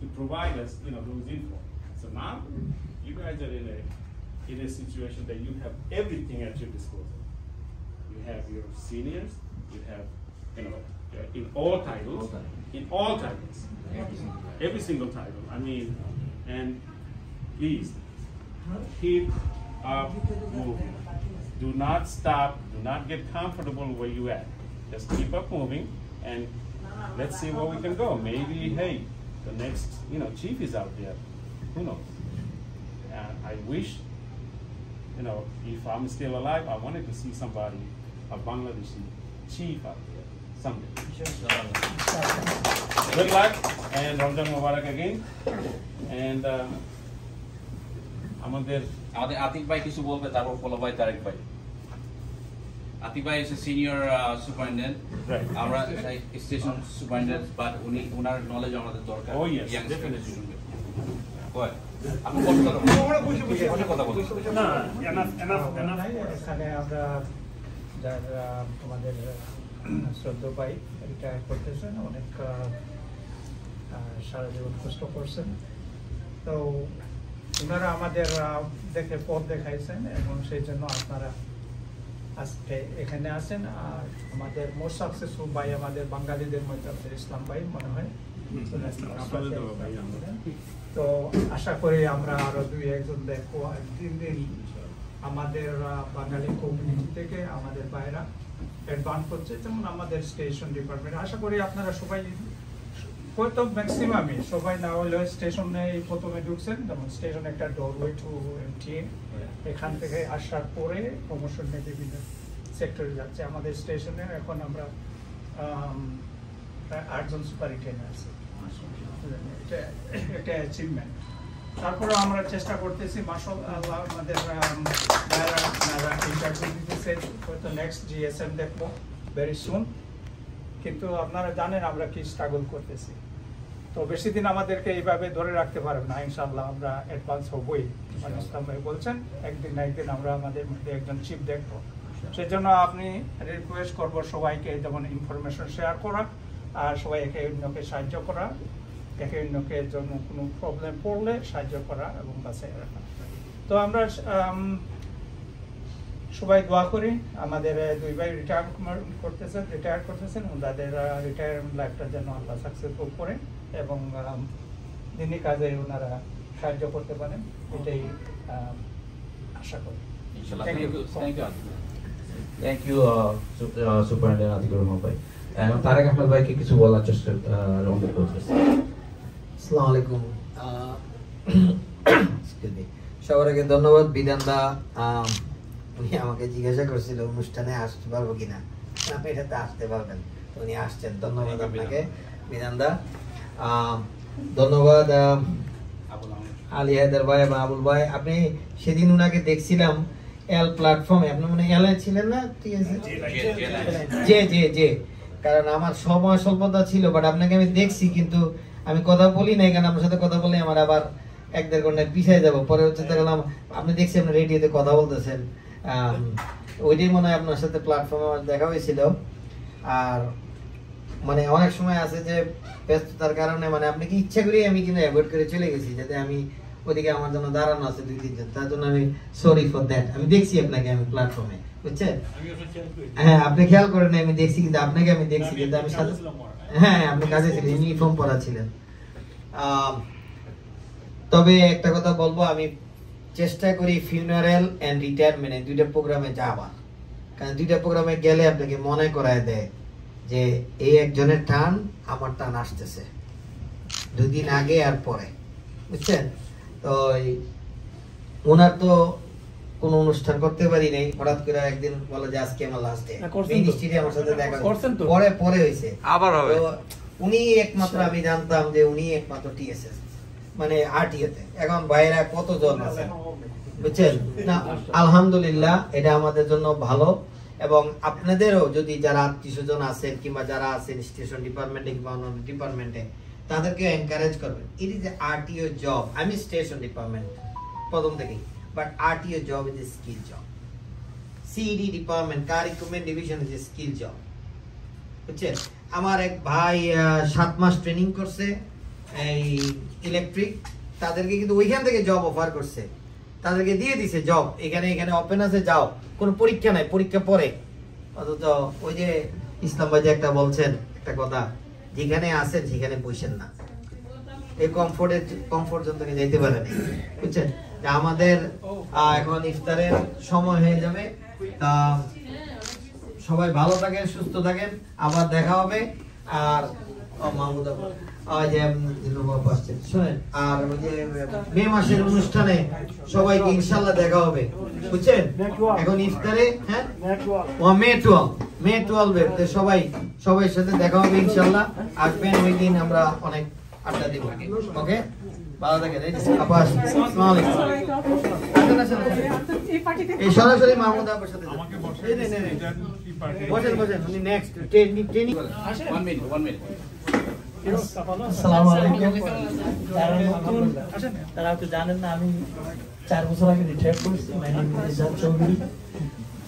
to provide us, those info. So now you guys are in a situation that you have everything at your disposal. You have your seniors, you have, in all titles, every single title. I mean, and please keep up moving. Do not stop. Do not get comfortable where you at. Just keep up moving, and let's see where we can go. Maybe, hey, the next, chief is out there. Who knows? And I wish, if I'm still alive, I wanted to see somebody, a Bangladeshi chief out there someday. Good luck, and Ramzan Mubarak again. And আমাদের আতিক ভাই কিছু বলবে, তারপর follow ভাই তারেক ভাই। আতিক ভাই is a senior superintendent, আমরা station superintendent, but উনার knowledge আমাদের দরকার। Oh yes, definitely. আপনি কথা বলুন। না, enough। এখানে আমরা যারা আমাদের শ্রদ্ধা ভাই রিটায়ার করতেছেন, অনেক সারা জীবন কষ্ট করছেন, তো ওনারা আমাদের দেখে পথ দেখাইছেন এবং সেই জন্য আপনারা আজকে এখানে আছেন। আর আমাদের মোস্ট সাকসেসফুল ভাই আমাদের বাঙালিদের মধ্যে আব্দুল ইসলাম ভাই মনে হয়, তো আশা করি আমরা আরো 2-1 দেখবো। দিন আমাদের বাঙালি কমিউনিটি থেকে আমাদের ভাইরা অ্যাডভান্স করছে, যেমন আমাদের স্টেশন ডিপার্টমেন্ট। আশা করি আপনারা সবাই, হয়তো ম্যাক্সিমামই সবাই না হলেও স্টেশনে প্রথমে ঢুকছেন, যেমন স্টেশন একটা ডোরওয়ে টু এমটিএ, এখান থেকে আসার পরে প্রমোশন নিয়ে বিভিন্ন সেক্টরে যাচ্ছে। আমাদের স্টেশনে এখন আমরা 8 জন সুপারিনটেন্ডেন্ট আছে, এটা অ্যাচিভমেন্ট। তারপরে আমরা চেষ্টা করতেছি, মাশাআল্লাহ আমাদের ইন্টারভিউ দিতেছে, হয়তো নেক্সট জিএসএম দেখবো ভেরি সুন। কিন্তু আপনারা জানেন আমরা কি স্ট্রাগল করতেছি, তো বেশি দিন আমাদেরকে এইভাবে ধরে রাখতে পারবে না। ইনশাআল্লাহ আমরা অ্যাডভান্স হবই, ইসলাম ভাই বলছেন একদিন না একদিন আমরা আমাদের মধ্যে একজন চিফ দেখবো। সেই জন্য আপনি রিকোয়েস্ট করবো সবাইকে যেমন ইনফরমেশন শেয়ার করা, আর সবাই একে অন্যকে সাহায্য করা, একে অন্যকে জন্য কোনো প্রবলেম পড়লে সাহায্য করা এবং বাঁচাই রাখা। তো আমরা সবাই দোয়া করি, আমাদের 2 ভাই রিটায়ার করতেছেন, ওনাদের রিটায়ারমেন্ট লাইফটা যেন আল্লাহ সাকসেসফুল করে এবং দিনই কাজে ওনারা সাহায্য করতে পারেন, এটাই আশা করি। Thank you superintendent Atiqur Rahman ভাই। তারেক আহমেদ ভাইকে কিছু বলার চেষ্টা করতেছি। আসসালামু আলাইকুম। সবার আগে ধন্যবাদ বিধানদা, উনি আমাকে জিজ্ঞাসা করছিল অনুষ্ঠানে আসতে পারবো কিনা, আপনি এটাতে আসতে পারবেন, উনি আসছেন, ধন্যবাদ আপনাকে বিধানদা। ধন্যবাদ আলী হায়দার ভাই এবং আবুল ভাই। আপনি সেদিন উনাকে দেখছিলাম এল প্ল্যাটফর্মে, আপনি মনে এল ছিলেন না? ঠিক আছে, যে কারণ আমার সময় স্বল্পতা ছিল, বাট আপনাকে আমি দেখছি কিন্তু আমি কথা বলি নাই, কারণ আমার সাথে কথা বলে আমার আবার 1-1.5 ঘন্টা পিছিয়ে যাবো। পরে হচ্ছে দেখলাম আপনি দেখছি আপনি রেডিওতে কথা বলতেছেন, ওইটাই মনে হয় আপনার সাথে প্ল্যাটফর্মে আমার দেখা হয়েছিল। আর মানে অনেক সময় আছে যে ব্যস্ততার কারণে মানে আপনি কি ইচ্ছা করি আমি কিন্তু অ্যাভয়েড করে চলে গেছি, যাতে আমি ওদিকে আমার জন্য দাঁড়ানো আছে 2-3 জন, তার জন্য আমি সরি ফর দ্যাট। আমি দেখছি আপনাকে আমি প্ল্যাটফর্মে, বুঝছেন? হ্যাঁ, আপনি খেয়াল করেন আমি দেখছি, কিন্তু আপনাকে আমি দেখছি, কিন্তু আমি সাথে হ্যাঁ আপনি কাজে ছিলেন, ইউনিফর্ম পরা ছিলেন। তবে একটা কথা বলবো, আমি চেষ্টা করি ফিউনারেল এন্ড রিটায়ারমেন্ট 2টা প্রোগ্রামে যাওয়ার, কারণ 2টা প্রোগ্রামে গেলে আপনাকে মনে করায় দেয় যে এই একজনের টান আমার টান আসতেছে 2 দিন আগে আর পরে, বুঝছেন? তো ওনার তো কোনো অনুষ্ঠান করতে পারি নাই, হঠাৎ করে একদিন বলে যে আজকে আমার লাস্ট ডে, মিনিস্ট্রিতে আমার সাথে দেখা পরে হয়েছে আবার হবে। উনি একমাত্র আমি জানতাম যে উনি একমাত্র টিএসএস মানে আরটিএতে, এখন বাইরে কতজন আছে বুঝছেন না? আলহামদুলিল্লাহ, এটা আমাদের জন্য ভালো। এবং আপনাদেরও যদি যারা আত্মীয়স্বজন আছেন কিংবা যারা আছেন স্টেশন ডিপার্টমেন্টে কিংবা অন্যান্য ডিপার্টমেন্টে, তাদেরকে এনকারেজ করবেন। It is a RTO job. আমি স্টেশন ডিপার্টমেন্ট প্রথম থেকেই, but RTO job is a skill job. CED department car recruitment division is a skill job, বুঝছেন? আমার এক ভাই 7 মাস ট্রেনিং করছে, এই ইলেকট্রিক, তাদেরকে কিন্তু ওইখান থেকে জব অফার করছে, তাদেরকে দিয়ে দিছে জব, এখানে এখানে ওপেন আছে, যাও, কোনো পরীক্ষা নাই, পরীক্ষা পরে। অথচ ওই যে ইসলাম ভাই যে একটা বলছেন একটা কথা, যেখানে আছেন সেখানে বসেন না, এই কমফোর্ট জোন থেকে যেতে পারেন, বুঝছেন? যে আমাদের এখন ইফতারের সময় হয়ে যাবে, তা সবাই ভালো থাকেন, সুস্থ থাকেন, আবার দেখা হবে। আর মাহমুদ শুনেন, আর ওই যে মে মাসের অনুষ্ঠানে সবাইকে ইনশাল্লাহ দেখা হবে, বুঝছেন? এখন ইফতারে হ্যাঁ মে 12 সবাই সাথে দেখা হবে ইনশাল্লাহ। আসবেন ওই দিন, আমরা অনেক আড্ডা দিব। ওকে, ভালো থাকেন। এই সরাসরি মাহমুদ আপার সাথে বসেন, উনি নেক্সট ট্রেনিং। 1 মিনিট। আসসালামু আলাইকুম। তারা তো জানেন না, আমি 4 বছর আগে রিটায়ার করেছি। My name is ইজাদ Chowdhury.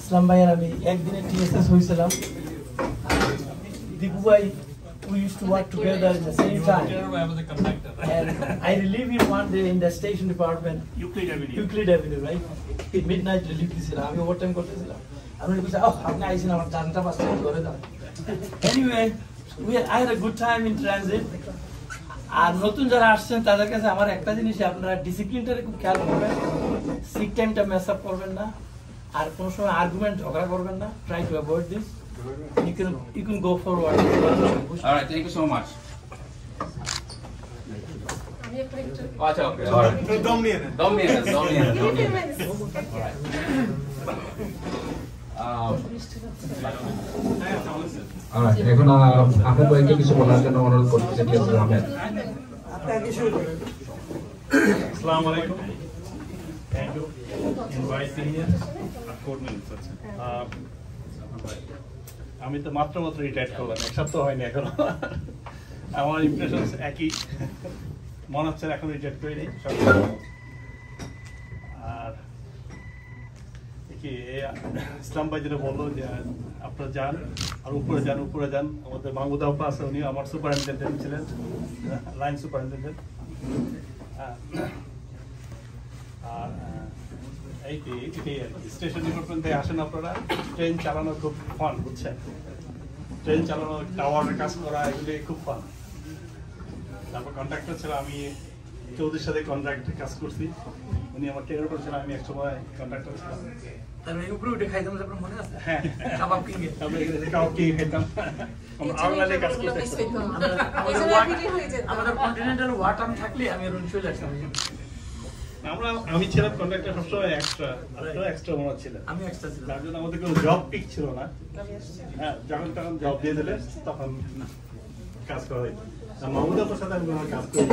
ইসলাম ভাইয়ের আমি একদিনে টিএসএস হয়েছিলাম। দীপু ভাই, we used to work together in the same time. And I relieved him one day in the station department. Euclid Avenue, right? Midnight relief দিছিলাম, আমি ওভারটাইম করতেছিলাম। আমি বলছি, আপনি আইছেন, আমার 4টা 5টা ধরে দাও। Anyway, I had a good time in transit. আর নতুন যারা আসছেন তাদের কাছে আমার একটা জিনিস, আপনারা ডিসিপ্লিনটারে খুব খেয়াল করবেন, সিক টাইমটা মেস আপ করবেন না, আর কোনো সময় আর্গুমেন্ট ঝগড়া করবেন না। Try to avoid this. You can go forward. All right, thank you so much. আচ্ছা, ওকে। দম নিয়ে নেন। এখন আহমেদ ভাইকে কিছু বলার জন্য অনুরোধ করতেছি। আহমেদ, আসসালামু আলাইকুম। Thank you inviting me. আমি তো মাত্র রিটায়ার করলাম, 1 সপ্তাহ হয়নি এখনো। আমার ইমপ্রেশন একই, মনে হচ্ছে এখন রিটায়ার করিনি। আর কি ইসলাম ভাই যেটা বললো যে আপনারা যান আর উপরে যান। আমাদের মাহমুদ আপা আছে, উনি আমার সুপারিনটেন্ডেন্ট ছিলেন, লাইন সুপারিনটেন্ডেন্ট। আর এই স্টেশন ডিপার্টমেন্ট থেকে আসেন আপনারা। ট্রেন চালানো খুব ফান, বুঝছেন? ট্রেন চালানো, টাওয়ারের কাজ করা, এগুলি খুব ফান। তারপর কন্ট্রাক্টর ছিল, আমি চৌধুরীর সাথে কন্ট্রাক্টে কাজ করছি। উনি আমার ট্রেনের উপর ছিলেন, আমি এক সময় কন্ট্রাক্টর ছিলাম। উপরে উঠে খাইতাম, আপনার মনে আছে? হ্যাঁ, কাবাব কিনে খেতাম। অনলাইনে কাজ করতে আমাদের কন্টিনেন্টাল ওয়াটার থাকলে আমি রুম চলে আসতাম। আমি ছিলাম কন্ট্রাক্টর সবসময় এক্সট্রা মনে ছিল। আমি এক্সট্রা ছিলাম, তার জন্য আমাদের কোনো জব পিক ছিল না। হ্যাঁ, যখন তখন জব দিয়ে দিলে তখন কাজ করা হইতো। মাহমুদ আপনার সাথে আমি কাজ করি।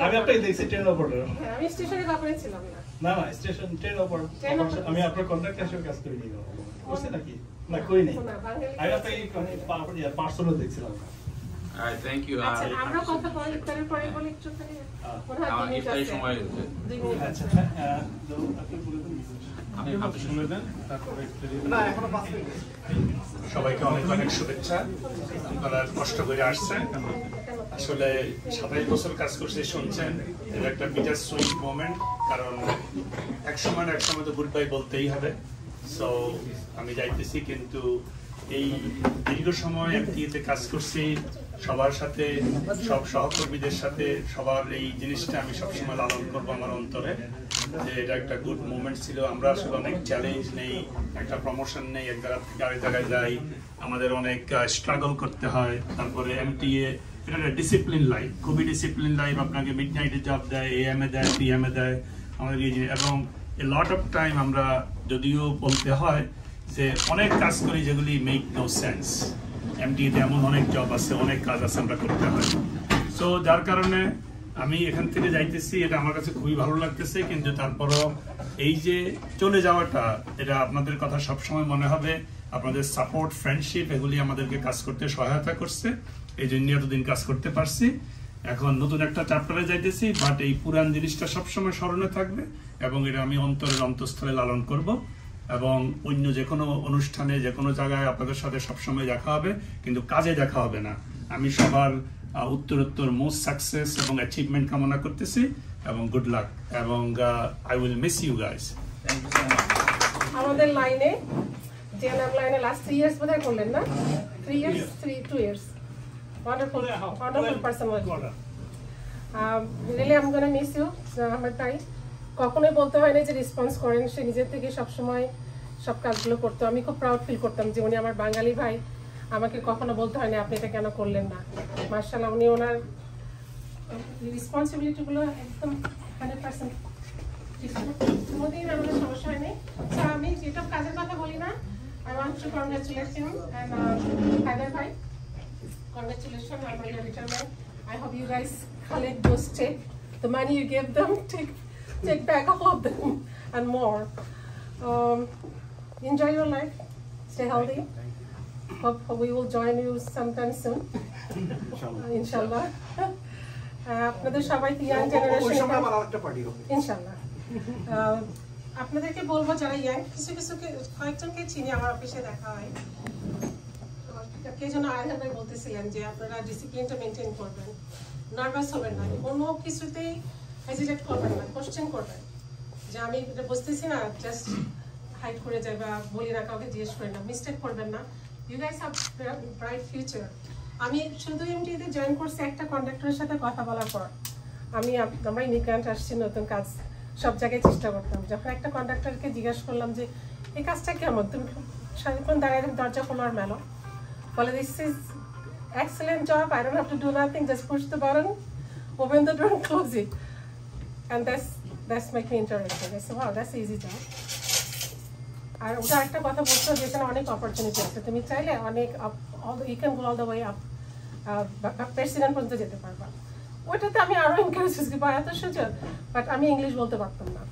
আমি আপনাকে দেখছি ট্রেন অপারেটর। আমি স্টেশনে কাপড়ে ছিলাম না, স্টেশন ট্রেন অপারেটর। আমি আপনার কন্ট্রাক্টর হিসেবে কাজ করিনি। করছি নাকি? না, করিনি। আমি আপনাকে পার্সোনাল দেখছিলাম। Thank you. আমরা কথা বলি ইফতারের পরে বলি একটু খালি। ইফতারের সময় হচ্ছে। আচ্ছা, আপনি বলে দেন। আপনি শুনে দেন, তারপরে না, এখনো 5 মিনিট। সবাইকে অনেক অনেক শুভেচ্ছা। আপনারা কষ্ট করে আসছেন। আসলে 27 বছর কাজ করছে, শুনছেন। এটা একটা বিটার সুইট মোমেন্ট, কারণ এক সময় তো গুড বাই বলতেই হবে। সো আমি যাইতেছি, কিন্তু এই দীর্ঘ সময় এমটিএতে কাজ করছি, সবার সাথে, সব সহকর্মীদের সাথে, সবার এই জিনিসটা আমি সবসময় লালন করবো আমার অন্তরে, যে এটা একটা গুড মুভমেন্ট ছিল। আমরা আসলে অনেক চ্যালেঞ্জ নেই, একটা প্রমোশন নেই, এক জায়গা থেকে আরেক জায়গায় যাই, আমাদের অনেক স্ট্রাগল করতে হয়। তারপরে এমটিএ এটা একটা ডিসিপ্লিন লাইফ, খুবই ডিসিপ্লিন লাইফ। আপনাকে মিড নাইটে জব দেয়, AM এ দেয়, PM এ দেয়, আমাদের এই এবং এ লট অফ টাইম আমরা যদিও বলতে হয় যে অনেক কাজ করি যেগুলি মেক নো সেন্স। এমটিএতে এমন অনেক জব আছে, অনেক কাজ আছে আমরা করতে হয়। সো যার কারণে আমি এখান থেকে যাইতেছি, এটা আমার কাছে খুবই ভালো লাগতেছে। কিন্তু তারপরও এই যে চলে যাওয়াটা, এটা আপনাদের কথা সবসময় মনে হবে। আপনাদের সাপোর্ট, ফ্রেন্ডশিপ, এগুলি আমাদেরকে কাজ করতে সহায়তা করছে, এই জন্য এতদিন কাজ করতে পারছি। এখন নতুন একটা চ্যাপ্টারে যাইতেছি, বাট এই পুরান জিনিসটা সবসময় স্মরণে থাকবে এবং এটা আমি অন্তরের অন্তঃস্থলে লালন করব। এবং অন্য যে কোনো অনুষ্ঠানে যে কোনো জায়গায় আপনাদের সাথে সবসময় দেখা হবে, কিন্তু কাজে দেখা হবে না। আমি সবার উত্তরোত্তর মোস্ট সাকসেস এবং অ্যাচিভমেন্ট কামনা করতেছি এবং গুড লাক, এবং I will miss you guys. আমাদের লাইনে জেএনএম লাইনে লাস্ট 3 ইয়ার্স বোধহয় করলেন না? 2 years. Wonderful person. Really, I'm gonna miss you, Ahmed ভাই। কখনোই বলতে হয় না যে রেসপন্স করেন, সে নিজের থেকে সবসময় সব কাজগুলো করতো। আমি খুব প্রাউড ফিল করতাম যে উনি আমার বাঙালি ভাই, আমাকে কখনো বলতে হয় না আপনি এটা কেন করলেন না। মার্শাল্লাহ, উনি ওনার রেসপন্সিবিলিটিগুলো একদম 100% কোনোদিন আমাদের সমস্যা হয়নি। আমি যেটা কাজের কথা বলি না, I want to congratulate him and Haider bhai, congratulations on your retirement. I hope you guys collect those check, the money you gave them, take back all of them and more. Enjoy your life, stay healthy. Hope we will join you sometime soon. Inshallah. আপনাদের সবাইকে young generation ইনশাআল্লাহ। আপনাদেরকে বলবো যারা young, কিছু কয়েকজনকে চিনি, আমার অফিসে দেখা হয়, কে যেন আয়হান ভাই বলতেছিলেন যে আপনারা ডিসিপ্লিনটা মেনটেন করবেন, নার্ভাস হবেন না, কোনো কিছুতেই হেজিটেট করবেন না, কোশ্চেন করবেন যে আমি এটা বুঝতেছি না, জাস্ট হাইড করে যাই বা বলি না, কাউকে জিজ্ঞেস করি না, মিস্টেক করবেন না। You guys have bright future. আমি শুধু এমটিতে জয়েন করছি একটা কন্ডাক্টরের সাথে কথা বলার পর। আমরা ইমিগ্রেন্ট আসছি, নতুন কাজ সব জায়গায় চেষ্টা করতাম। যখন একটা কন্ডাক্টরকে জিজ্ঞাসা করলাম যে এই কাজটা কেমন, তুমি সারাক্ষণ দাঁড়ায় দরজা খোলো আর মেলো, বলে this is excellent job, I don't have to do nothing, just push the button, open the door, close it, and that's make me interested. I say wow, that's easy job. আর ওটা একটা কথা বলছো যে এখানে অনেক অপরচুনিটি আছে, তুমি চাইলে অনেক you can go all the way up, president পর্যন্ত যেতে পারবা। ওইটাতে আমি আরো এনকারেজ হয়েছি বা এত সুযোগ, বাট আমি ইংলিশ বলতে পারতাম না।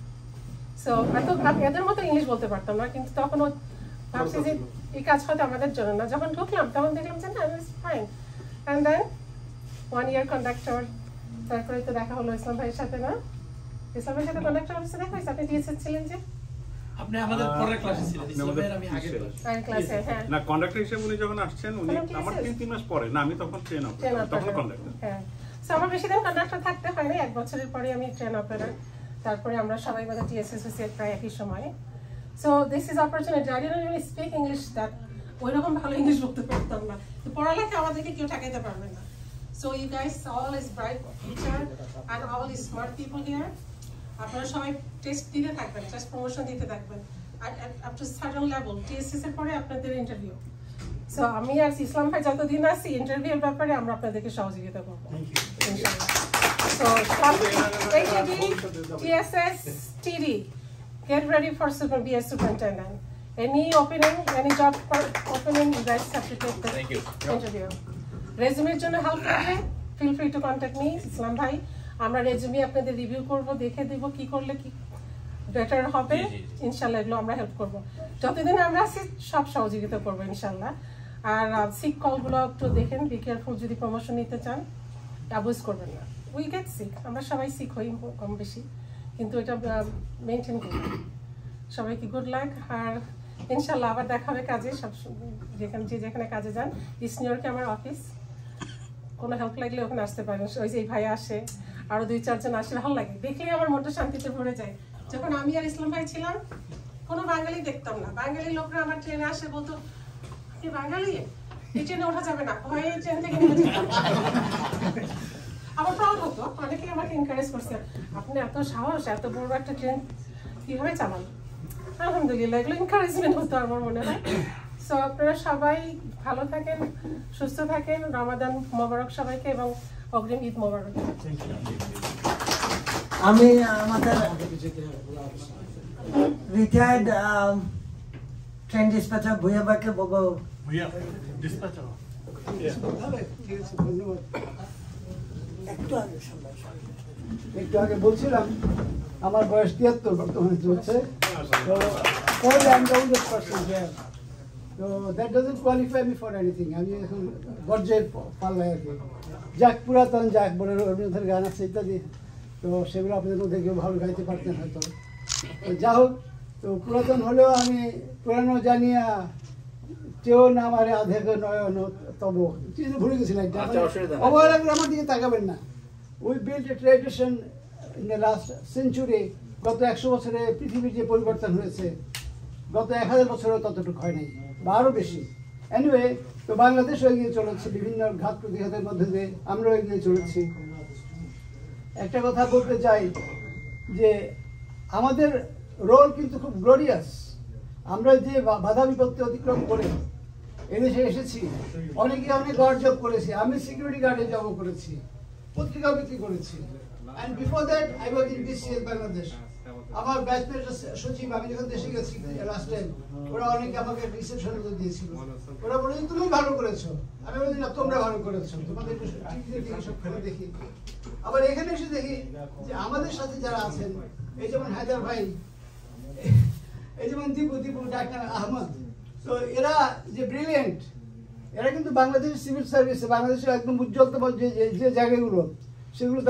সো এদের মতো ইংলিশ বলতে পারতাম না, কিন্তু তখন ভাবছি যে এই কাজ হয়তো আমাদের জন্য না। যখন ঢুকলাম তখন দেখলাম যে না, it's fine. And then 1 year conductor, তারপরে তো দেখা হলো ইসলাম ভাইয়ের সাথে, না ইসলাম ভাইয়ের সাথে কন্ডাক্টর অফিসে দেখা হয়েছে। আপনি ডিএসএস ছিলেন যে, আপনি আমাদের পরের ক্লাসে ছিলেন, ইসলামের আমি আগের ক্লাসে। হ্যাঁ, না কন্ডাক্টর হিসেবে উনি যখন আসছেন, উনি আমার 3 মাস পরে, না আমি তখন ট্রেন অপারেটর, তখন কন্ডাক্টর। হ্যাঁ, সো আমার বেশি দিন কন্ডাক্টর থাকতে হয়নি, 1 বছরের পরে আমি ট্রেন অপারেটর। তারপরে আমরা সবাই বাদে টিএসএস হয়েছি প্রায় একই সময়ে। So this is opportunity. I didn't even speak English, that ওই রকম ভালো ইংলিশ বলতে পারতাম না। তো পড়ালেখা আমাদেরকে কেউ ঠেকাইতে পারবে না। So you guys all is bright future and all is smart people here. আপনারা সবাই টেস্ট দিতে থাকবেন, জাস্ট প্রমোশন দিতে থাকবেন। Up to certain level TSS এর পরে আপনাদের ইন্টারভিউ। সো আমি আর ইসলাম ভাই যতদিন আছি ইন্টারভিউর ব্যাপারে আমরা আপনাদেরকে সহযোগিতা করবো ইনশাআল্লাহ। So ATD, TSS, TD, get ready for BS Superintendent. Any opening, any job opening, you guys have to take the interview. Resume জন্য help লাগবে, feel free to contact me, ইসলাম ভাই। আমরা রেজুমে আপনাদের রিভিউ করব, দেখে দেব কি করলে কি বেটার হবে, ইনশাআল্লাহ এগুলো আমরা হেল্প করব। যতদিন আমরা আছি সব সহযোগিতা করব ইনশাআল্লাহ। আর সিক কলগুলো একটু দেখেন, বি কেয়ারফুল, যদি প্রমোশন নিতে চান অ্যাবুজ করবেন না। উই গেট সিক, আমরা সবাই সিক হই কম বেশি, কিন্তু এটা মেনটেন করি। সবাইকে গুড লাক, আর ইনশাআল্লাহ আবার দেখা হবে কাজে। সব যেখানে কাজে যান, ইস্ট নিউ ইয়র্কে আমার অফিস, কোনো হেল্প লাগলে ওখানে আসতে পারেন। ওই যে এই ভাই আসে, আরো 2-4 জন আসে, ভালো লাগে দেখলেই আমার মনটা শান্তিতে ভরে যায়। যখন আমি আর ইসলাম ভাই ছিলাম, কোনো বাঙালি দেখতাম না। বাঙালি লোকরা আমার ট্রেনে আসে, বলতো আপনি বাঙালি, এই ট্রেনে ওঠা যাবে না, ভয়ে ট্রেন থেকে নেমে যেতাম। আমার প্রাউড হতো, অনেকে আমাকে এনকারেজ করছে, আপনি এত সাহস, এত বড় একটা ট্রেন কিভাবে চালান। আলহামদুলিল্লাহ, এগুলো এনকারেজমেন্ট হতো আমার মনে হয়। সো আপনারা সবাই ভালো থাকেন, সুস্থ থাকেন, রমাদান মোবারক সবাইকে, এবং অগ্রিম ঈদ মোবারক। আমি আমাদের রিটায়ার্ড ট্রেন ডিসপ্যাচার ভুইয়া ভাইকে বলবো। একটু আগে বলছিলাম আমার বয়স 73 বর্তমানে চলছে, তো that doesn't qualify me for anything. আমি এখন বর্জ্যের পাল্লায় আর কি, যাক পুরাতন, যাক বলে রবীন্দ্রনাথের গান আছে ইত্যাদি, তো সেগুলো আপনাদের মধ্যে কেউ ভালো গাইতে পারতেন হয়তো। যা হোক, তো পুরাতন হলেও আমি পুরানো জানিয়া কেউ না আমারে আধেক নয়ন তব ভুলে গেছিলাম অবহেলা করে আমার দিকে তাকাবেন না। We build a tradition in the last century. গত 100 বছরে পৃথিবীর যে পরিবর্তন হয়েছে গত 1000 বছরেও ততটুকু হয় নাই বা আরও বেশি। এনিওয়ে, তো বাংলাদেশও এগিয়ে চলেছে বিভিন্ন ঘাত প্রতিঘাতের মধ্যে দিয়ে, আমরাও এগিয়ে চলেছি। একটা কথা বলতে চাই যে আমাদের রোল কিন্তু খুব গ্লোরিয়াস। আমরা যে বাধা বিপত্তি অতিক্রম করে এদেশে এসেছি, অনেকে অনেক গার্ড জব করেছি। আমি সিকিউরিটি গার্ডে জব করেছি, পত্রিকা বিক্রি করেছি। And before that I was in BCS Bangladesh. আমার ব্যাচমেট সচিব আমি যখন দেশে গেছি লাস্ট টাইম, ওরা অনেকে আমাকে রিসেপশনে দিয়েছিল। ওরা বলে তুমি ভালো করেছো। আমি বলি না, তোমরা ভালো করেছো, তোমাদের সব ফেলে দেখি। আবার এখানে এসে দেখি যে আমাদের সাথে যারা আছেন, এই যেমন হায়দার ভাই, এই যেমন দীপু ডাক্তার আহমদ, তো এরা যে ব্রিলিয়েন্ট, এরা কিন্তু বাংলাদেশের সিভিল সার্ভিসে বাংলাদেশের একদম উজ্জ্বলতম যে জায়গাগুলো সেগুলো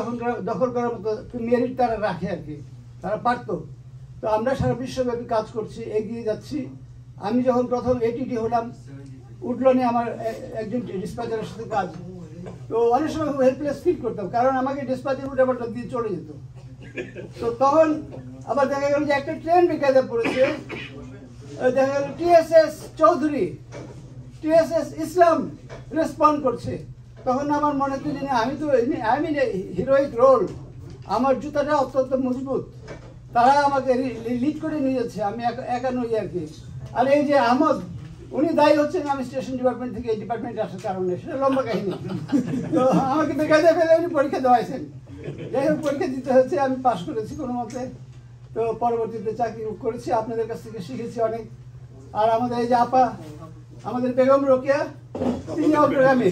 দখল করার মতো মেরিট তারা রাখে আর কি, তারা পারতো। তো আমরা সারা বিশ্বব্যাপী কাজ করছি, এগিয়ে যাচ্ছি। আমি যখন প্রথম ATD হলাম, উডলনে আমার একজন ডিসপ্যাচারের সাথে কাজ, তো অনেক সময় খুব হেল্পলেস ফিল করতাম, কারণ আমাকে ডিসপ্যাচের উঠাবারটা দিয়ে চলে যেত। তো তখন আবার দেখা গেল যে একটা ট্রেন বেকায়দা পড়েছে, দেখা গেল TSS চৌধুরী, TSS ইসলাম রেসপন্ড করছে। তখন আমার মনে হতো যে আমি তো হিরোইক রোল, আমার জুতাটা অত্যন্ত মজবুত, তারা আমাকে লিড করে নিয়ে যাচ্ছে, আমি একা নই আর কি। আর এই যে আহমদ, উনি দায়ী হচ্ছেন আমি স্টেশন ডিপার্টমেন্ট থেকে এই ডিপার্টমেন্টে আসার কারণে, সেটা লম্বা কাহিনী। তো আমাকে বেকায়দা ফেলে উনি পরীক্ষা দেওয়াইছেন। যাই হোক, পরীক্ষা দিতে হচ্ছে, আমি পাশ করেছি কোনো মতে। তো পরবর্তীতে চাকরি করেছি, আপনাদের কাছ থেকে শিখেছি অনেক। আর আমাদের এই যে আপা, আমাদের বেগম রোকেয়া, তিনি অগ্রগামী,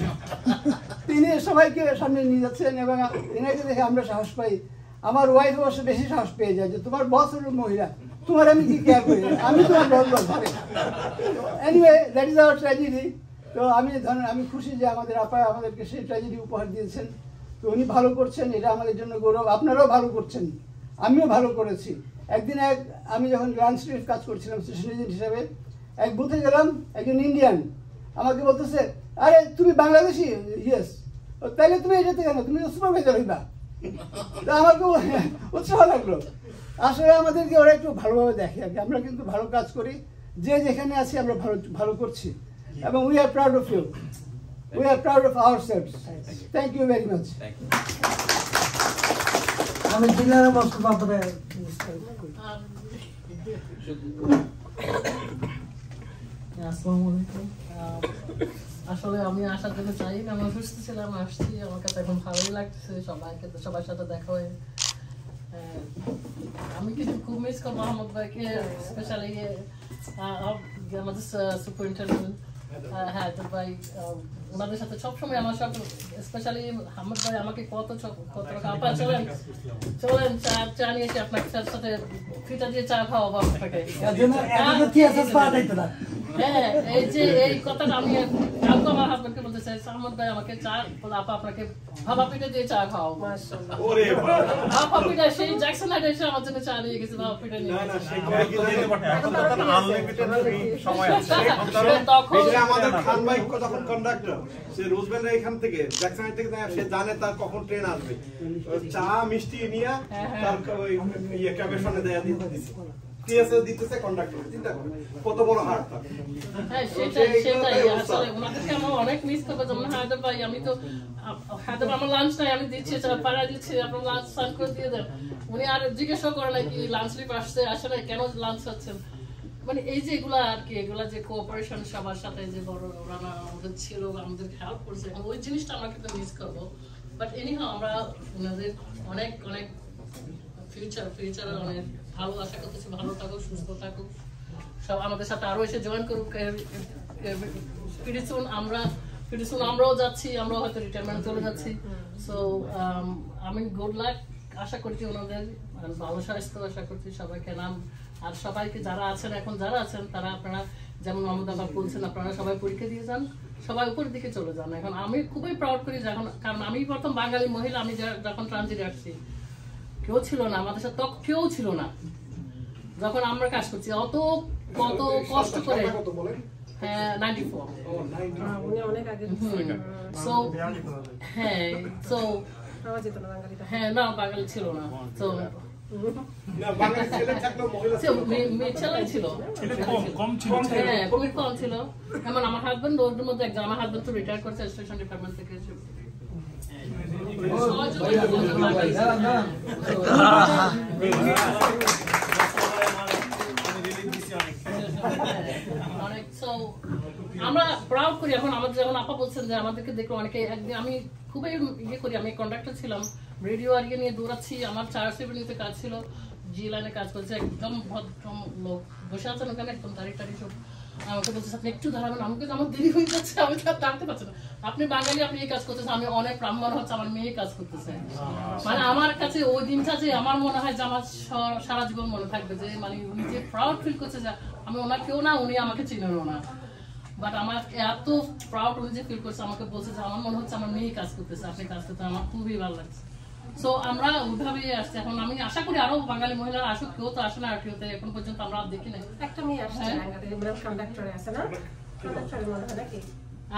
তিনি সবাইকে সামনে নিয়ে যাচ্ছেন এবং এনাকে দেখে আমরা সাহস পাই। আমার ওয়াইফ অবশ্য বেশি সাহস পেয়ে যায় যে তোমার বস হলো মহিলা, তোমার আমি কি কেয়ার করি, আমি তোমার বস ঘরে। Anyway, that is our tragedy. তো আমি খুশি যে আমাদের আপা আমাদেরকে সেই ট্র্যাজেডি উপহার দিয়েছেন। তো উনি ভালো করছেন, এটা আমাদের জন্য গৌরব। আপনারাও ভালো করছেন, আমিও ভালো করেছি। একদিন আমি যখন লাঞ্চ স্ট্রিট কাজ করছিলাম স্টেশন এজেন্ট হিসাবে, এক বুথে গেলাম, একজন ইন্ডিয়ান আমাকে বলতেছে, আরে তুমি বাংলাদেশি? ইয়েস। তাইলে তুমি এটাতে কেন, তুমি তো সুপারভাইজার হইবা। তা আমাকে উৎসাহ লাগলো। আসলে আমাদেরকে ওরা একটু ভালোভাবে দেখে আর কি। আমরা কিন্তু ভালো কাজ করি, যে যেখানে আছি আমরা ভালো করছি এবং we are proud of you, we are proud of ourselves. Thank you very much. আমি জেলার বস্তু ব্যাপারে আসসালামু আলাইকুম। আসলে আমি আসার জন্য চাই না, আমি অসুস্থ ছিলাম, আসছি। আমার কাছে এখন ভালোই লাগছে, সবার সাথে দেখা হয়ে। আমি কিন্তু খুব মিস করবো আহমদ ভাইকে, স্পেশালি আমাদের সুপারিনটেন্ডেন্ট হায়দার ভাই, ওনাদের সাথে সবসময় আমার সব, স্পেশালি আহমদ ভাই আমাকে কত টাকা, আপা চলেন চা নিয়ে এসে আপনার সাথে ফিটা দিয়ে চা খাওয়াবো আপনাকে। হ্যাঁ, এই যে এই কথাটা আমি কালকে আমার হাজবেন্ডকে বলতে চাই, আহমদ ভাই আমাকে চা, আপা আপনাকে ভাপা পিঠা দিয়ে চা খাওয়াবো। ভাপা পিঠা সেই জ্যাকসন হাইটে এসে আমার জন্য চা নিয়ে গেছে, ভাপা পিঠা নিয়ে গেছে। আমাদের খান ভাই যখন কন্ডাক্টর, সে রোজবেন্ডের এখান থেকে জ্যাকসন হাইট থেকে সে জানে তার কখন ট্রেন আসবে, চা মিষ্টি নিয়ে তার ওই ক্যাবের সামনে দেয়া দিতেছে, দিতেছে কন্ডাক্টর। চিন্তা করে কত বড় হার্ট। হ্যাঁ, সেটাই আসলে ওনাদেরকে আমরা অনেক মিস করবো। যেমন হায়দার ভাই, আমি তো হায়দার আমার লাঞ্চ নাই, আমি দিচ্ছি পাড়া দিচ্ছি, আপনার লাঞ্চ সার্ভ করে দিয়ে দেন। উনি আর জিজ্ঞাসা করে না কি লাঞ্চ লিপ আসে না, কেন লাঞ্চ হচ্ছেন। মানে এই যে এগুলা আর কি, এগুলা যে কোঅপারেশন সবার সাথে যে বড় ওরা আমাদের ছিল, আমাদের হেল্প করছে, ওই জিনিসটা আমরা কিন্তু মিস করবো। বাট এনিহাও আমরা ওনাদের অনেক অনেক ফিউচারে অনেক ভালো আশা করতেছি। ভালো থাকুক, সুস্থ থাকুক, সব আমাদের সাথে আরো এসে জয়েন করুক। পিটিসুন আমরাও যাচ্ছি, আমরাও হয়তো রিটায়ারমেন্ট চলে যাচ্ছি। সো আমি গুড লাক আশা করছি ওনাদের, ভালো স্বাস্থ্য আশা করছি সবাইকে। নাম আর সবাইকে যারা আছেন, এখন যারা আছেন তারা, আপনারা যেমন মোহাম্মদ আব্বা বলছেন, আপনারা সবাই পরীক্ষা দিয়ে যান, সবাই উপরের দিকে চলে যান। এখন আমি খুবই প্রাউড করি যখন, কারণ আমি প্রথম বাঙালি মহিলা, আমি যখন ট্রানজিটে আসছি, কেউ ছিল না আমাদের সাথে, কেউ ছিল না। যখন আমরা কাজ করছি অত কত কষ্ট করে হ্যাঁ 94 উনি অনেক আগে সো হ্যাঁ সো হ্যাঁ না বাঙালি ছিল না তো খুবই কম ছিল এমন আমার হাজবেন্ড ওর মধ্যে একজন আমার হাজবেন্ড তো রিটায়ার করছে স্টেশন ডিপার্টমেন্ট থেকে আমরা প্রাউড করি এখন আমাদের যেমন আপা বলছেন যে আমাদেরকে দেখলো অনেকে একদিন আমি খুবই ইয়ে করি আমি কন্ডাক্টর ছিলাম রেডিও আর ইয়ে নিয়ে দৌড়াচ্ছি আমার 470 কাজ ছিল জি লাইনে কাজ করছে একদম ভদ্র লোক বসে আছেন ওখানে একদম তারিখ সব আমাকে বলছে আপনি একটু দাঁড়াবেন আমাকে আমার দেরি হয়ে যাচ্ছে আমি দাঁড়াতে পারছি না আপনি বাঙালি আপনি এই কাজ করতেছেন আমি অনেক ব্রাহ্মণ হচ্ছে আমার মেয়ে কাজ করতেছে মানে আমার কাছে ওই দিনটা যে আমার মনে হয় যে আমার সারা জীবন মনে থাকবে যে মানে উনি যে প্রাউড ফিল করছে যে আমি ওনাকেও না উনি আমাকে চিনেনও না বাট আমার এত প্রাউড উনি যে ফিল করছে আমাকে বলছে যে আমার মনে হচ্ছে আমার মেয়ে কাজ করতেছে আপনি কাজ করতে আমার খুবই ভালো লাগছে সো আমরা ওইভাবেই আসছি এখন আমি আশা করি আরো বাঙালি মহিলারা আসুক কেউ তো আসে না আর কেউতে এখন পর্যন্ত আমরা দেখি না একটা মেয়ে আসছে কন্ডাক্টরে আছে না কন্ডাক্টরে মনে হয় নাকি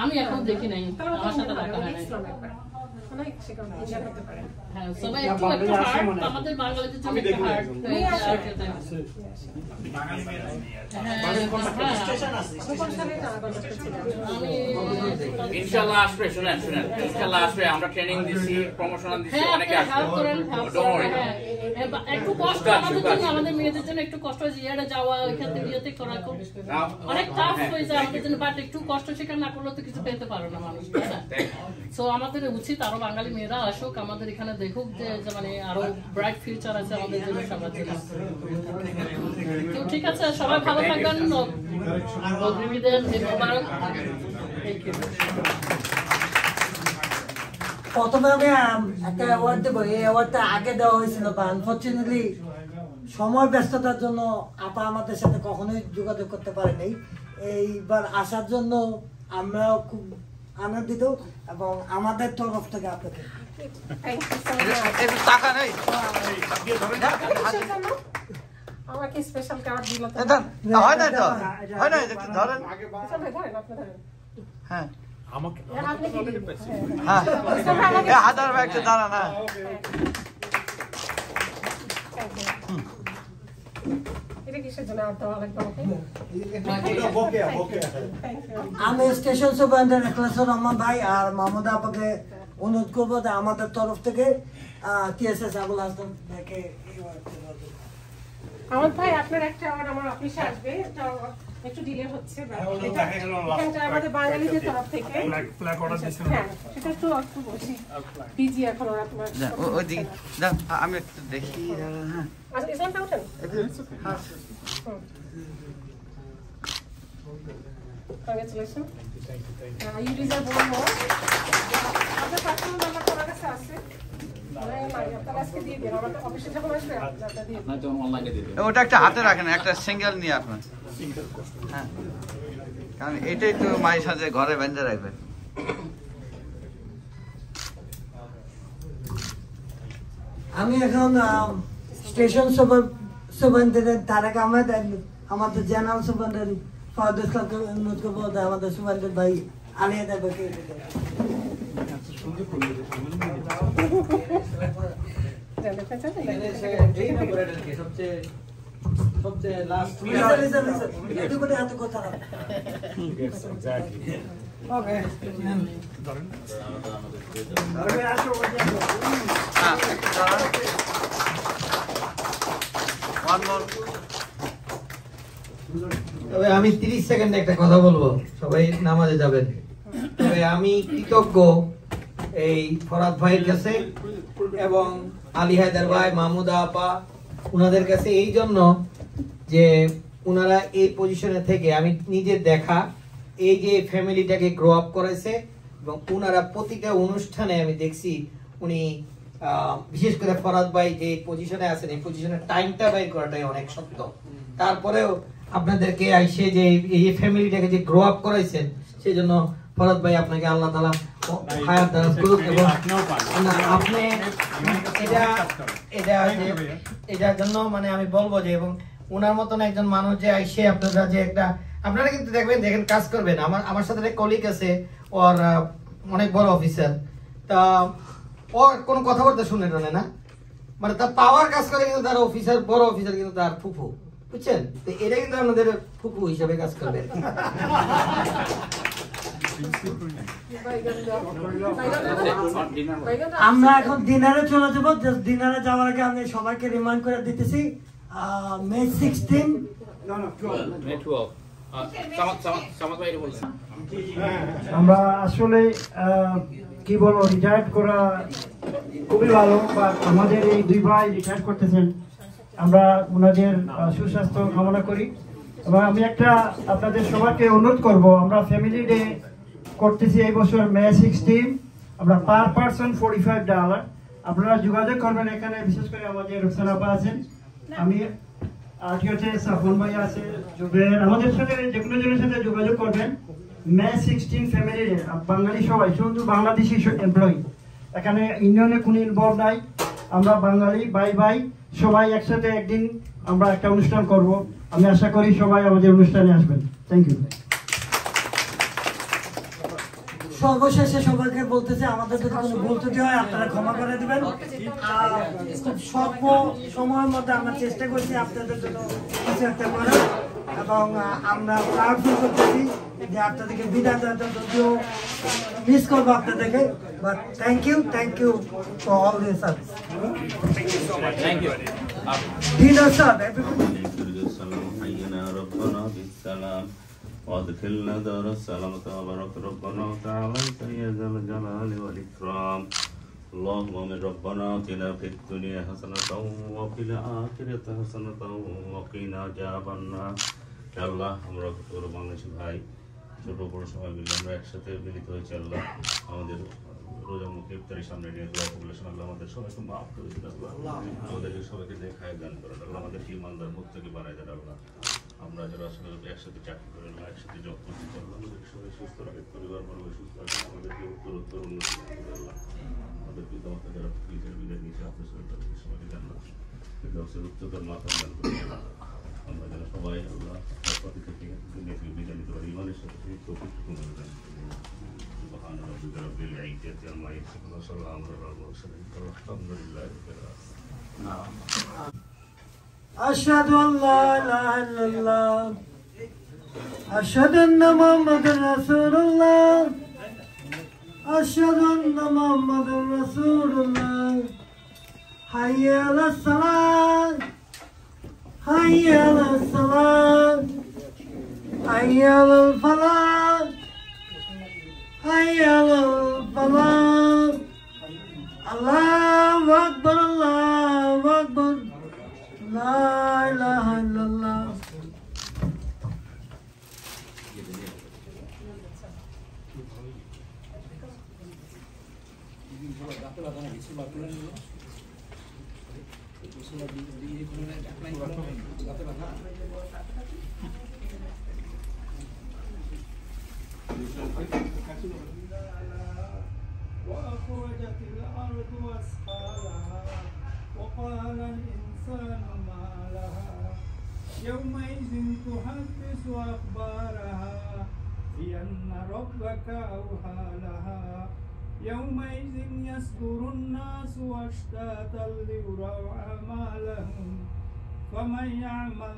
আমি এখন দেখি নাই আমার সাথে দেখা হয় নাই অনেক সেখান ইনজয় করতে পারে হ্যাঁ সবাই একটু হার্ট আমাদের বাঙালিদের জন্য একটু হার্ট বাঙালি মেয়েরা স্টেশন আছে ইনশাআল্লাহ আসবে শুনেন ইনশাআল্লাহ আসবে আমরা ট্রেনিং দিছি প্রমোশন দিছি অনেকে আসবে একটু কষ্ট আমাদের জন্য আমাদের মেয়েদের জন্য একটু কষ্ট হয়েছে ইয়ারে যাওয়া ওইখান থেকে ইয়েতে করা অনেক টাফ হয়ে যায় আমাদের জন্য বাট একটু কষ্ট স্বীকার না করলে তো কিছু পেতে পারো না মানুষ তাই না সো আমাদের উচিত আরো বাঙালি মেয়েরা আসুক আমাদের এখানে দেখুক যে মানে আরো ব্রাইট ফিউচার আছে আমাদের জন্য সবার জন্য তো ঠিক আছে সবাই ভালো থাকবেন অগ্রিমীদের মোবারক প্রথমে আমি একটা অ্যাওয়ার্ড দেবো এই অ্যাওয়ার্ডটা আগে দেওয়া হয়েছিল বা আনফর্চুনেটলি সময় ব্যস্ততার জন্য আপা আমাদের সাথে কখনোই যোগাযোগ করতে পারেনি এইবার আসার জন্য আমরাও খুব আনন্দিত এবং আমাদের তরফ থেকে আপনাকে টাকা নেই আমাকে স্পেশাল কার্ড দিল তো হয় না তো হয় না ধরেন হ্যাঁ আমাকে হ্যাঁ হাজার ব্যাগ দাঁড়া না আমি স্টেশন সুপারিনটেন্ডেন্ট ইখলাসুর রহমান ভাই আর মাহমুদ আপাকে অনুরোধ করবো যে আমাদের তরফ থেকে টিএসএস আবুল হাসান ভাইকে আমার ভাই আপনার একটা অ্যাওয়ার্ড আমার অফিসে আসবে একটু ডিলে হচ্ছে এটা আমাদের বাঙালিদের তরফ থেকে সেটা একটু বসি বিজি এখন ওরা তোমার আমি একটু দেখি আচ্ছা Islam fountain Congratulations. You deserve one more. আপনার পার্সোনাল নাম্বার তোমার কাছে আছে ওটা একটা হাতে রাখেন একটা সিঙ্গেল নিয়ে আপনার হ্যাঁ কারণ এটাই তো মায়ের সাথে ঘরে বেঁধে রাখবেন আমি এখন স্টেশন সুপারিনটেন্ডেন্ট তারেক আহমেদ আমাদের জেনারেল সুপারিনটেন্ডেন্ট ফারুক ইসলামকে অনুরোধ করবো আমাদের সুপারিনটেন্ডেন্ট ভাই আলিয়া দেবকে সবচেয়ে last everybody have to go to yes exactly okay one more তবে আমি 30 সেকেন্ডে একটা কথা বলবো সবাই নামাজে যাবেন তবে আমি কৃতজ্ঞ এই ফরাদ ভাইয়ের কাছে এবং আলী হায়দার ভাই মাহমুদা আপা উনাদের কাছে এই জন্য যে উনারা এই পজিশনে থেকে আমি নিজে দেখা এই যে ফ্যামিলিটাকে গ্রো আপ করেছে এবং উনারা প্রতিটা অনুষ্ঠানে আমি দেখছি উনি বিশেষ করে ফরাদ ভাই যে পজিশনে আছেন এই পজিশনের টাইমটা বের করাটাই অনেক শক্ত তারপরেও আপনাদেরকে আইসে যে এই ফ্যামিলিটাকে যে গ্রো আপ করাইছেন সেই জন্য ফরাদ ভাই আপনাকে আল্লাহ তাআলা হায়াত দারাজ করুক এবং আপনি এটার জন্য মানে আমি বলবো যে এবং ওনার মতন একজন মানুষ যে আইসে আপনারা যে একটা আপনারা কিন্তু দেখেন কাজ করবেন আমার সাথে একটা কলিগ আছে ওর অনেক বড় অফিসার তা ও কোনো কথাবার্তা শুনে না মানে তার পাওয়ার কাজ করে কিন্তু তার অফিসার বড় অফিসার কিন্তু তার ফুফু বুঝছেন তো এটা কিন্তু আপনাদের ফুফু হিসাবে কাজ করবে আমরা এখন ডিনারে চলে যাবো ডিনারে যাওয়ার আগে আমি সবাইকে রিমাইন্ড করে দিতেছি মে 16 আমরা আসলে কি বলবো রিটায়ার্ড করা খুবই ভালো বা আমাদের এই দুই ভাই রিটায়ার করতেছেন আমরা ওনাদের সুস্বাস্থ্য কামনা করি এবং আমি একটা আপনাদের সবাইকে অনুরোধ করব আমরা ফ্যামিলি ডে করতেছি এই বছর মে 16 আমরা পার পারসন $45 আপনারা যোগাযোগ করবেন এখানে বিশেষ করে আমাদের রুকসানা আপা আছেন আমি আর কি হচ্ছে সাফন ভাই আছে জুবের আমাদের সাথে যে কোনো জনের সাথে যোগাযোগ করবেন মে 16 ফ্যামিলি ডে বাঙালি সবাই শুধু বাংলাদেশি এমপ্লয়ি এখানে ইউনিয়নে কোনো ইনভলভ নাই আমরা বাঙালি ভাই সবাই একসাথে একদিন আমরা একটা অনুষ্ঠান করব আমি আশা করি সবাই আমাদের অনুষ্ঠানে আসবেন থ্যাংক ইউ সর্বশেষে সবাইকে বলতেছে আমাদের যদি কোনো ভুল ত্রুটি হয় আপনারা ক্ষমা করে দিবেন আর খুব স্বল্প সময়ের মধ্যে আমরা চেষ্টা করছি আপনাদের জন্য কিছু একটা করার এবং আমরা প্রাউড ফিল করতেছি যে আপনাদেরকে বিদায় দেওয়ার জন্য যদিও মিস করবো আপনাদেরকে but thank you for all this service thank you dinner sir وادخلنا دار السلامة وبارك ربنا وتعالى يا ذا الجلال والإكرام اللهم من ربنا آتنا في الدنيا حسنة وفي الآخرة حسنة وقنا عذاب النار يا الله আমরা কত বাংলাদেশি ভাই ছোট বড় সবাই মিলে আমরা একসাথে মিলিত হয়েছি আল্লাহ আমাদের রোজা মুখে ইফতারের সামনে নিয়ে দোয়া কবুল করুন আল্লাহ আমাদের সবাইকে মাফ করে দিন আল্লাহ আমাদেরকে সবাইকে দেখায় দান করেন আল্লাহ আমাদেরকে ইমানদার মুত্তাকি বানায় দেন আল্লাহ আমরা যারা আসলে একসাথে চাকরি করেন না একসাথে জব করতে পারলাম আমাদের সবাই সুস্থ রাখে পরিবার পরিবার সুস্থ রাখে আমাদেরকে উত্তর উন্নতি করে আল্লাহ আমাদের পিতা মাতা যারা নিজের বিদায় নিয়েছে আপনার তাদেরকে সবাইকে জানলাম ব্যবসার উচ্চতার মাথা দান করে আমরা যেন সবাই আল্লাহ প্রতি থেকে দুনিয়া থেকে বিদায় নিতে পারি ইমানের সাথে প্রকৃতি করে দেন سبحان ربك رب العزة عما يصفون وسلام على المرسلين والحمد لله رب العالمين أشهد أن لا إله إلا الله أشهد أن محمدا رسول الله أشهد أن محمدا رسول الله حي على الصلاة حي على الصلاة حي على الفلاح حي على الفلاح الله أكبر الله أكبر لا إله إلا الله وأخرجت الأرض أثقالها وقال الإنسان ما لها يومئذ تحدث أخبارها بأن ربك أوحى لها يومئذ يصدر الناس أشتاتا ليروا أعمالهم فمن يعمل